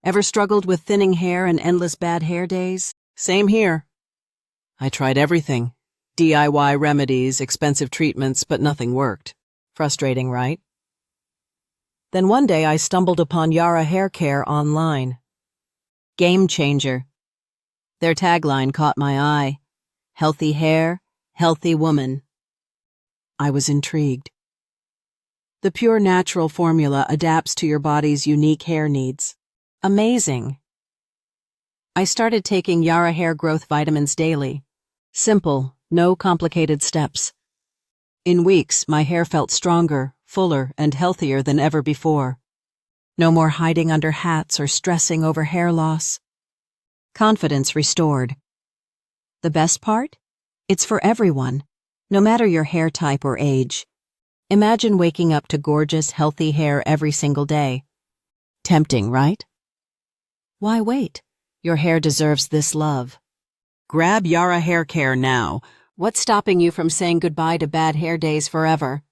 Ever struggled with thinning hair and endless bad hair days? Same here. I tried everything. DIY remedies, expensive treatments, but nothing worked. Frustrating, right? Then one day I stumbled upon Yara Hair Care online. Game changer. Their tagline caught my eye. Healthy hair, healthy woman. I was intrigued. The pure natural formula adapts to your body's unique hair needs. Amazing. I started taking Yara Hair Growth Vitamins daily. Simple, no complicated steps. In weeks, my hair felt stronger, fuller, and healthier than ever before. No more hiding under hats or stressing over hair loss. Confidence restored. The best part? It's for everyone, no matter your hair type or age. Imagine waking up to gorgeous, healthy hair every single day. Tempting, right? Why wait? Your hair deserves this love. Grab Yara Hair Care now. What's stopping you from saying goodbye to bad hair days forever?